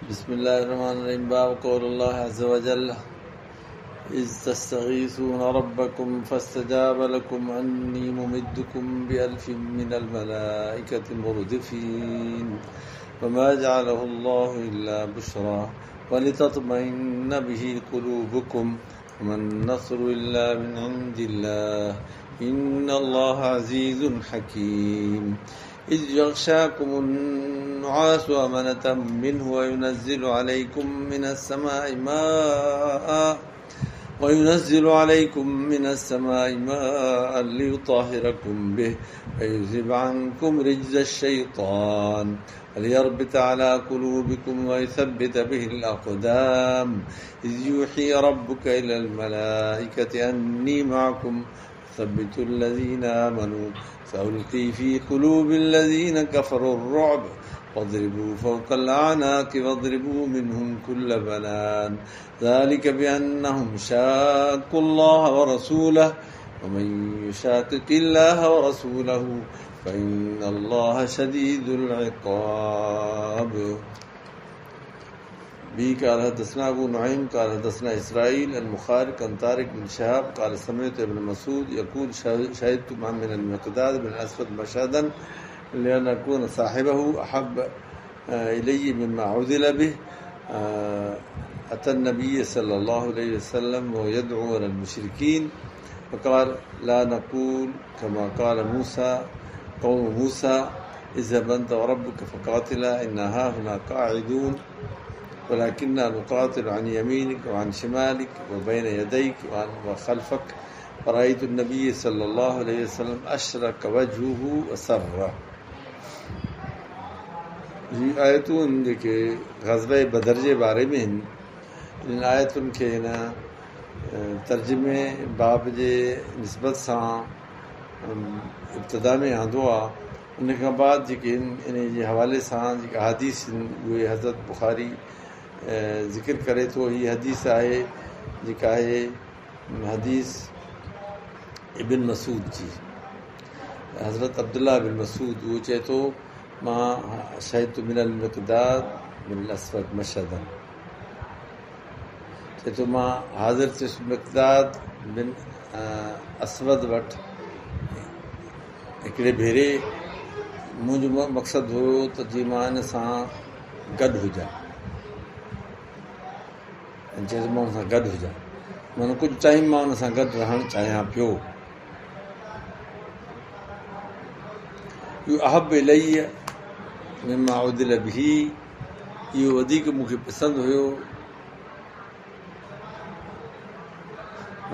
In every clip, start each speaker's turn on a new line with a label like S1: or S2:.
S1: बिस्मिल्लाहिर्रहमानिर्रहीम। बाब क़ौलुल्लाहि अज़्ज़ा व जल्ल इज़ तस्तगीसूना रब्बकुम फस्तजाब लकुम अन्नी मुमिद्दुकुम बिअल्फिन मिनल मलाइकति मुर्दिफीन वमा जअलहुल्लाहु इल्ला बुश्रा वलितत्मइन्न बिही क़ुलूबुकुम वमन नस्रु इल्ला मिन इंदिल्लाह इन्नल्लाहा अज़ीज़ुन हकीम। इज़ यग़शाकुमुन नुआसु अमनतम मिन्हु वयुनज़्ज़िलु अलैकुम मिनस समाइ माअन लियुत्तहिरकुम बिहि वयुज़हिब अन्कुम रिज्ज़श शैतान वलियर्बित अला कुलूबिकुम वयुथब्बित बिहिल अक़दाम। इज़ यूही रब्बुका इलल मलाइकति अन्नी मअकुम फ़सब्बितुल लज़ीना आमनू सअल्क़ी फ़ी क़ुलूबिल्लज़ीना कफ़रुर रुअब वज़रिबू फ़ौक़ल अअनाक़ि वज़रिबू मिनहुम कुल्ल बनान ज़ालिक बिअन्नहुम शाक़्क़ुल्लाह व रसूलहु वमन युशाक़िक़िल्लाह व रसूलहु फ़इन्नल्लाह शदीदुल इक़ाब। बी क़ाल हदसना अबू नुअय्म क़ाल हदसना इस्राईल अन मुख़ारिक़ अन तारिक़ बिन शहाब क़ाल समिअतु इब्न मसूद यक़ूल शहिदतु मिन अल-मिक़दाद बिन अस्वद मशहदन लिअन अकून साहिबहु अहब्ब इलय्य मिम्मा उज़िल बिहि अता नबी सल्लल्लाहु अलैहि वसल्लम व यदअू अलल मुशरिकीन फ़क़ाल ला नक़ूल कमा क़ाल मूसा क़ौम मूसा इज़हब अंत व रब्बुका फ़क़ातिला इन्ना हाहुना क़ाዒदून वलाकिन्ना नुक़ातिलु अन यमीनिक व अन शिमालिक व बैन यदैक व ख़ल्फ़क फ़रअयतु नबी सल्लल्लाहु अलैहि वसल्लम अशरक वजहुहु वसर्रा। ये आयतूं जेके ग़ज़वे बदर जे बारे में आहिनि, इन आयतुनि खे हिन तर्जुमे बाब जे निस्बत सां इब्तिदा में आंदो आहे। उन खां बाद जेके इन जे हवाले सां जेके हदीस उहे हज़रत बुख़ारी ज़िक्र करे थो। हीअ हदीस आहे जेका आहे हदीस इब्न मसूद जी। हज़रत अब्दुल्लाह बिन मसूद उहो चए थो मां शहिदतु मिनल मिक़दाद बिन अस्वद मशहदन, चए थो मां हाज़िर थियुसि मिक़दाद बिन अस्वद वटि हिकिड़े भेरे। मुंहिंजो मक़सदु हुयो त जीअं मां हिन सां गॾु हुजां, चए थो मां हुन सां गॾु हुजां, माना कुझु टाइम मां हुन सां गॾु रहणु चाहियां पियो। इहो अहब इलैय मिम्मा उज़िल बिही, इहो वधीक मूंखे पसंदि हुयो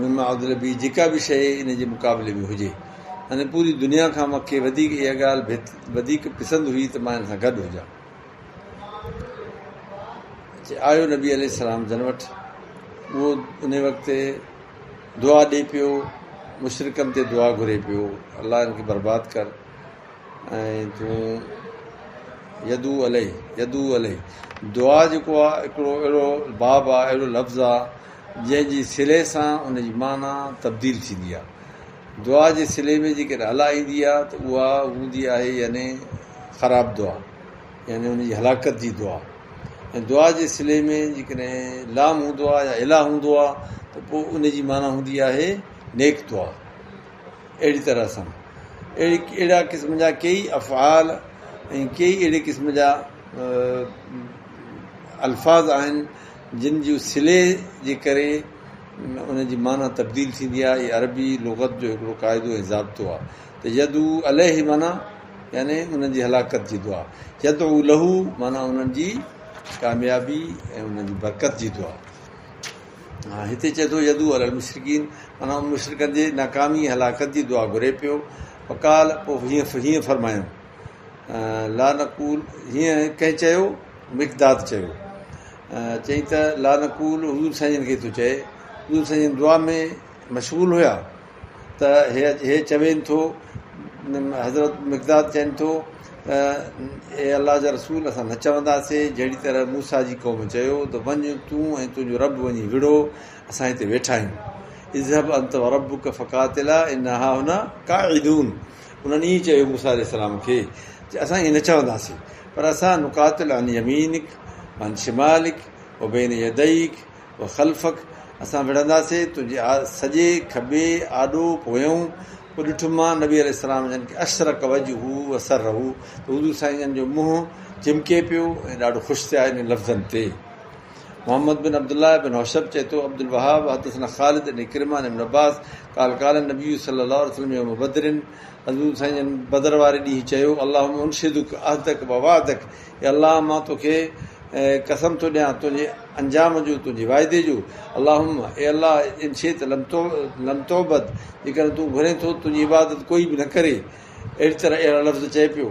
S1: मिम्मा उज़िल बिही, जेका बि शइ इन जे मुक़ाबले में हुजे। हाणे पूरी दुनिया खां मूंखे वधीक इहा ॻाल्हि वधीक पसंदि हुई त मां हिन सां गॾु हुजां। आयो नबी अलैहिस्सलाम जन वटि, उहो उन वक़्तु दुआ ॾे पियो, मुशरिकनि ते दुआ घुरे पियो, अलाह हिनखे बर्बादु कर ऐं तूं यदू अलैहि दुआ जेको आहे हिकिड़ो अहिड़ो बाब आहे, अहिड़ो लफ़्ज़ आहे जंहिंजी सिले सां उनजी माना तब्दील थींदी आहे। दुआ जे सिले में जेकॾहिं हला ईंदी आहे त उहा हूंदी आहे यानी ख़राबु दुआ, यानी उनजी हलाकत जी दुआ। ऐं दुआ जे सिले में जेकॾहिं लाम हूंदो आहे या इला हूंदो आहे त पोइ उनजी माना हूंदी आहे नेक दुआ। अहिड़ी तरह सां अहिड़ा क़िस्म जा कई अफ़आल ऐं कई अहिड़े क़िस्म जा अल्फाज़ आहिनि जिन जूं सिले जे करे उनजी माना तब्दील थींदी आहे। इहा अरबी लुग़त जो हिकिड़ो क़ाइदो ऐं ज़ाब्तो आहे त यदू अलैहि माना यानी उन्हनि जी हलाकत जी दुआ, यदू लहू माना उन्हनि जी कामयाबी ऐं उन्हनि जी बरकत जी दुआ। हा, हिते चए थो यदू अलल मुशरिकीन माना मुशरिकनि जे नाकामी हलाकत जी दुआ घुरे पियो। फ़क़ाल पोइ हीअं फरमायूं ला नक़ूल, हीअं कंहिं चयो, मिक़दाद चयो, चई त ला नक़ूल हुज़ूर साईं खे थो चए। हुज़ूर साईं दुआ में मशग़ूल हुया त हे चवेनि थो, हज़रत मिक़दाद चवनि थो ए अलाह जा रसूल, असां न चवंदासीं जहिड़ी तरह मूसा जी क़ौम चयो त वञ तूं ऐं तुंहिंजो रब वञी विड़ो, असां हिते वेठा आहियूं। इज़हब अंत व रब्बुका फ़क़ातिला इन्ना हाहुना क़ाዒदून, उन्हनि ई चयो मूसा अलैहिस्सलाम खे असां ईअं न चवंदासीं, पर असां नुक़ातिल अन यमीनिक, मान शिमालिक व बेन यदैक व ख़ल्फ़क, असां विढ़ंदासीं तुंहिंजे सॼे खॿे आॾो पोयूं। पोइ ॾिठुमि मां नबी अलैहिस्सलाम जन खे अशरक वजहू व सरहू, त हुज़ूर साईं जन जो मुंहुं चिमके पियो ऐं ॾाढो ख़ुशि थिया इन लफ़्ज़नि ते। मोहम्मद बिन अब्दुल्लाह बिन हौशब चए थो अब्दुल वहाब हदसना ख़ालिद इब्न इक्रिमा इब्न अब्बास क़ाल क़ाल नबी सल्लल्लाहु अलैहि वसल्लम यौम बदरिन, हज़ूर साईं जन बदर वारे ॾींहुं चयो अल्लाहुम्मा उनशिदुक अहदक व वादक, ए अल्लाह मां तोखे कसम थो ॾियां तुंहिंजे अंजाम जो, तुंहिंजे वाइदे जो। अल्लाहुम्मा, ए अल्लाह इन शइ त लम तौबत, जेकॾहिं तूं घुरे थो तुंहिंजी इबादत कोई बि न करे। अहिड़ी तरह अहिड़ा लफ़्ज़ चए पियो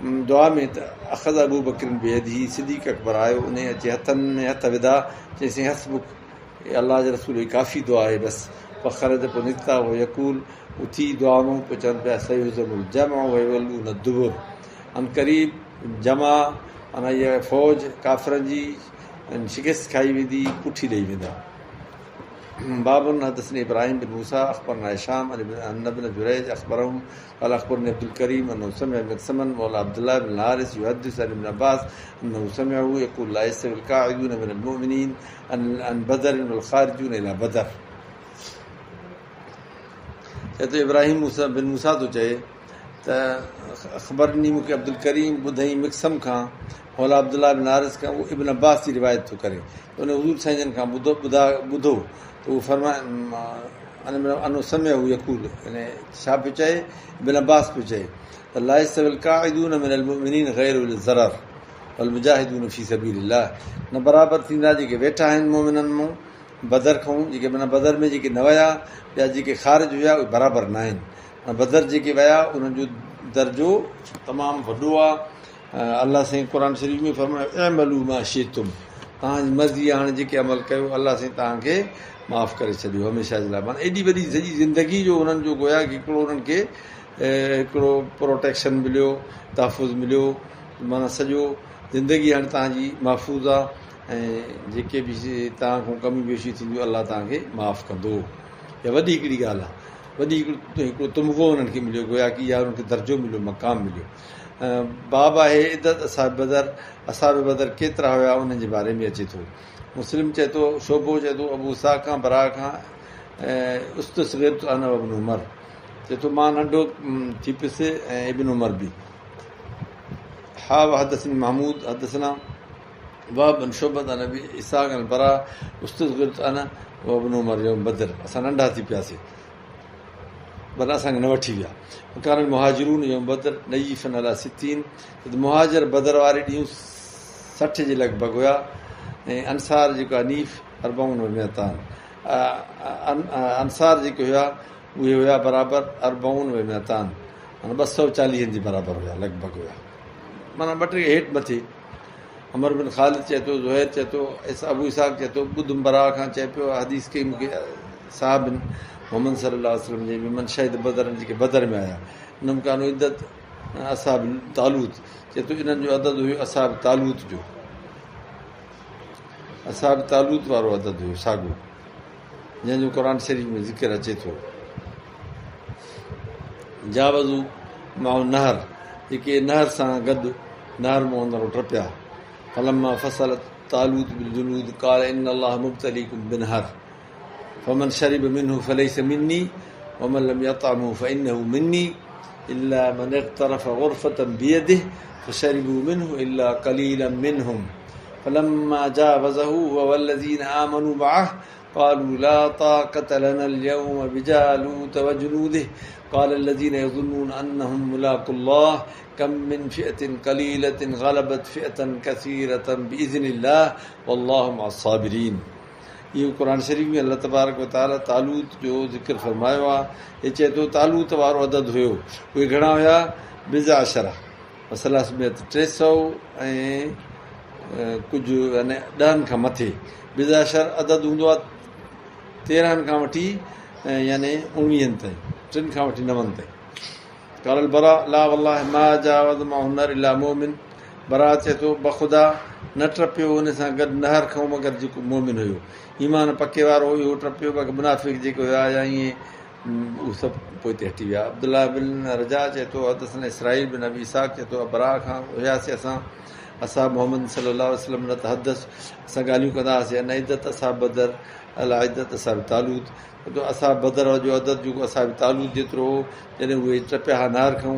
S1: दुआ में त अख़ज़ अबू बकरिन बियदिही, सिद्दीक़ अकबर आयो उन अची हथनि में हथ विधा, चईसीं हसबुक, अलाह जे रसूल जी काफ़ी दुआ आहे बसि। फ़ख़्र ते पोइ निकिता हो यकूल, उथी दुआ में पोइ चवनि पिया सयूज़मुल जमअ व युवल्लून दुबुर, अन क़रीब जमा माना इहा फ़ौज काफ़िरनि जी शिकस्त खाई वेंदी, पुठी ॾेई वेंदा। बाबुन हदसनी इब्राहिम बिन मूसा अख़बरना हिशाम अन इब्न जुरैज अख़बरहुम क़ाल अख़बरनी अब्दुल करीम अन्नहु समिअ मक़समन मौला अब्दुल्लाह बिन हारिस युहद्दिस अन इब्न अब्बास अन्नहु समिअहु यक़ूल ला यस्तविल क़ाइदून मिनल मुमिनीन अन बदर वल ख़ारिजून इला बदर। चए थो इब्राहिम बिन मूसा थो चए त ख़बर ॾिनी मूंखे अब्दुल करीम, ॿुधई मिक्सम खां मौला अब्दुल्लाह बिन हारिस खां, उहो इब्न अब्बास जी रिवायत थो करे, उन हज़ूर साईं जन खां ॿुधो त उहो फरमाए अनो समय हू यकूल, छा पियो चए, इब्न अब्बास पियो चए त ला यस्तविल क़ाइदून मिनल मुमिनीन ग़ैरुल ज़रर वल मुजाहिदून फी सबीलिल्लाह, न बराबरि थींदा जेके वेठा आहिनि मोमिननि मां बदर खां, जेके माना बदर में जेके न विया, ॿिया जेके ख़ारिज हुया उहे बराबरि न आहिनि। बदर जेके विया उन्हनि जो दर्जो तमामु वॾो आहे। अलाह साईं क़ुर शरीफ़ में फरमायो अमलू मा शिअ्तुम, तव्हांजी मर्ज़ी आहे, हाणे जेके अमल कयो अलाह साईं तव्हांखे माफ़ु करे छॾियो हमेशह जे लाइ। माना एॾी वॾी सॼी ज़िंदगी जो उन्हनि जो गोया कि हिकिड़ो उन्हनि खे हिकिड़ो प्रोटेक्शन मिलियो, तहफ़ुज़ मिलियो, माना सॼो ज़िंदगी हाणे तव्हांजी महफ़ूज़ आहे ऐं जेके बि तव्हां खां कमी बेशी थींदियूं अलाह तव्हांखे माफ़ु कंदो। इहा वॾी हिकिड़ी ॻाल्हि आहे, वॾी हिकिड़ो तुमको उन्हनि खे मिलियो, गोया कि इहा उन्हनि खे दर्जो मिलियो, मक़ाम मिलियो। बाब आहे इदत असाब बदर केतिरा हुया उन्हनि जे बारे में अचे थो। मुस्लिम चए थो, शोबो चए थो अबू साह खां बरा खां उस्तसग़िरत अना इब्न उमर, चए थो मां नंढो थी पियुसि ऐं इब्न उमर बि। हा हदसनी महमूद हदसना वहब बिन शुअबत अन अबी इसहाक़ अन बरा उस्तसग़िरत अना व इब्न उमर यौम बदर, असां नंढा थी पियासीं पर असांखे न वठी विया। कारण मुहाजिरून यौम बदर नईफ़न अला सितीन, मुहाजर बदर वारे ॾींहुं 60 जे लॻभॻि हुया ऐं अंसार जेको आहे नीफ़ अरबाउन वमियतान, अंसार जेके हुया उहे हुया बराबरि अरबाउन वमियतान, माना 240 जे बराबरि हुया लॻभॻि हुया, माना 2 टे हेठि मथे। अमर बिन ख़ालिद चए थो, ज़ुहैर चए थो, अबू इसहाक़ चए थो ॿुधुम बरा खां चए पियो हदीस कई मूंखे साहबिन मोहम्मद सल्लल्लाहु अलैहि वसल्लम जे मिमन शहीद बदर जेके बदर में आया, उन्हनि कानो इदत असाब तालूत, चए थो इन्हनि जो अदद हुयो असाब तालूत जो, असाब तालूत वारो अदद हुयो साॻियो, जंहिंजो क़ुर शरीफ़ में ज़िक्र अचे थो। जावज़ू माउ नहर, जेके नहर सां गॾु नहर मां अंदरो टपिया, फलम्मा फसलत तालूत बिल जुनूद क़ाल इन्न अल्लाह मुब्तलीकुम बिनहर फमन शरिब मिन्हु फलैस मिन्नी वमन लम यतअमहु फइन्नहु मिन्नी इल्ला मन इग़्तरफ़ ग़ुरफ़तन बियदिहि फशरिबू मिन्हु इल्ला क़लीलन मिन्हुम फलम्मा जावज़हु वल्लज़ीन आमनू मअहु क़ालू ला ताक़त लना अल-यौम बिजालूत वजुनूदिहि क़ाल अल्लज़ीन यज़ुन्नून अन्नहुम मुलाक़ुल्लाह कम मिन फ़िअतिन क़लीलतिन ग़लबत फ़िअतन कसीरतन बिइज़्निल्लाह वल्लाहु मअस-साबिरीन। इहो क़ुर शरीफ़ में अल्लाह तबारक व तआला तालूत जो ज़िक्र फरमायो आहे। हे चए थो तालूत वारो अदद हुयो, उहे घणा हुया, बिज़ा अशरा मसला 300 ऐं कुझु यानी 10 खां मथे। बिज़ा अशर अदद हूंदो आहे 13 खां वठी यानी 19 ताईं, 3 खां वठी 9 ताईं। क़ाल बरा ला वल्लाह मा जावज़ मअहु नर इल्ला मोमिन, बरा चए थो बख़ुदा न टपियो हुन सां गॾु नहर खां मगर जेको मोमिन हुयो, ईमान पके वारो हुयो टपियो, बाक़ी मुनाफ़िक़ जेको हुया या ईअं उहे सभु पोइ ते हटी विया। अब्दुल्लाह बिन रजा चए थो हदसना इसराईल बिन अबी इसहाक़ चए थो बरा खां हुयासीं असां असाब मोहम्मद सल्लल्लाहु अलैहि वसल्लम न तहदस, असां ॻाल्हियूं कंदा हुआसीं अन इद्दत असाब बदर अला इद्दत असाब तालूत, असाब बदर जो अदद जेको असाब तालूत जेतिरो हो, जॾहिं उहे टपिया हा नार खां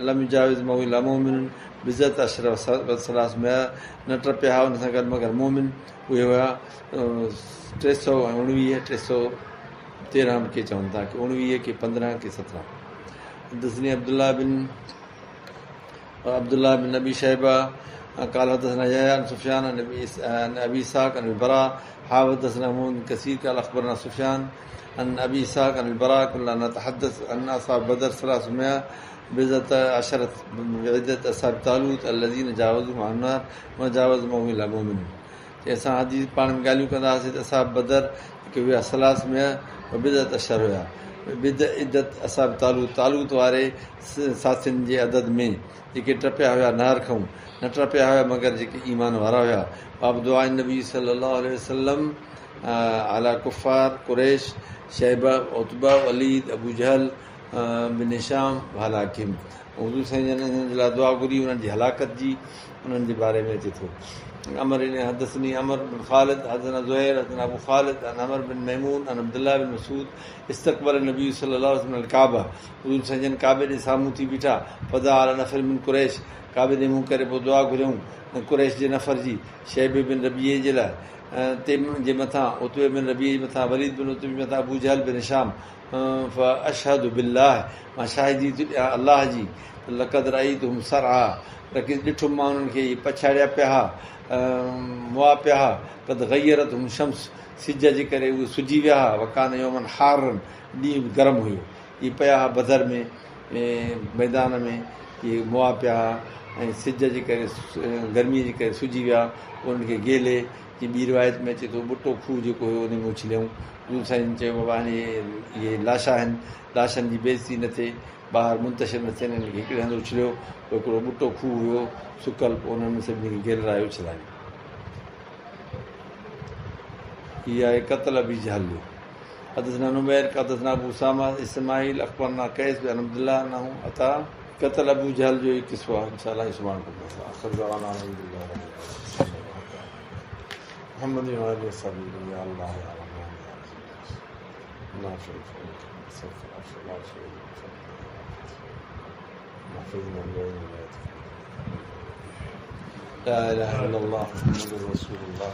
S1: लम जाविज़ मौल मोमिन बिज़त अशरफ सलास में न टपिया हा उन सां गॾु मगर मोमिन उहे हुआ 319 313 के चवनि था की 19 के 15 के 17. दसनी अब्दुल्लाह बिन नबी शैबा قال حدثنا يحيى عن سفيان عن ابي اسحاق عن البراء حدثنا محمود كثير قال اخبرنا سفيان عن ابي اسحاق عن البراء كنا نتحدث ان اصحاب بدر 300 بذات عشرة بعدة اصحاب طالوت الذين جاوزوا مع النار وجاوز مولا مؤمن. असां हदीस पाण में ॻाल्हियूं कंदा हुआसीं त असाब बदर की हुआ 300 बिदत अशर हुया, इद्दत असाब तालूत वारे साथियुनि जे अदद में जेके टपिया हुया नार खां न टपिया हुया मगर जेके ईमान वारा हुया. बाब दुआ नबी सल्लल्लाहु अलैहि वसल्लम अला कुफ़ार कुरैश शैबा उतबा वलीद अबू जहल बिन हिशाम हलाकिम. हुज़ूर साईं जन जे लाइ दुआ घुरी उन्हनि जी हलाकत जी, उन्हनि जे बारे में अचे थो. अमर हदसनी अमर बिन ख़ालिद हदसना ज़ुहैर हदसना अबू ख़ालिद अन अमर बिन मैमून अन अब्दुल्लाह बिन मसूद इस्तक़बल नबी सल्लल्लाहु अलैहि वसल्लम काबा. हुज़ूर साईं जन काबे ॾे साम्हूं थी बीठा. फदा अला नफ़र बिन कुरैश, काबे ॾे मुंहुं करे पोइ दुआ घुरियऊं कुरैश जे नफ़र जी, शैबे बिन रबीए जे लाइ, तंहिं जे मथां उतबे बिन रबीए जे मथां, वलीद बिन उतबे जे मथां, अबू जहल बिन हिशाम. अशहदु बिल्लाह, मां शाहिदी थी ॾियां अलाह जी, लक़द रअयतुहुम सरआ, ॾिठुमि मां उन्हनि खे पछाड़िया पिया हा, मुआ पिया हा. कद गयरतहुम शम्स, सिज जे करे उहे सुजी विया हा. वकान यौमन हारन, ॾींहुं बि गरम हुयो. इहे पिया हा बदर में मैदान में, इहे मुआ पिया हा ऐं सिज जे करे गर्मीअ जे करे सुजी विया. उन्हनि खे गेले जी ॿी रिवायत में अचे थो ॿुटो खूह जेको हुयो उन में उछलियऊं. गुरू साईं चयो बाबा हाणे इहे लाशा आहिनि, लाशनि जी बेइज़ती न थिए, ॿाहिरि मुंतशिर न थियनि, हिनखे हिकिड़े हंधि उछलियो. हिकिड़ो ॿुटो खूह हुयो सुकल, पोइ उन्हनि में सभिनी खे गेलराए उछलायो. हीअ आहे क़तल अबी जहल. हदसना नुमैर हदसना अबू उसामा इस्माइल अखबरना कैस बिन अब्दुल्लाह अन्हु अता. क़तल अबू जहल जो ही किस्सो आहे इंशाअल्लाह सुभाणे को. आख़िर दवाना अल्हम्दुलिल्लाह मोहम्मद व आलिहि वसल्लम या अल्लाह या रहमान या रहीम. ला इलाहा इल्लल्लाह मुहम्मदुर रसूलुल्लाह.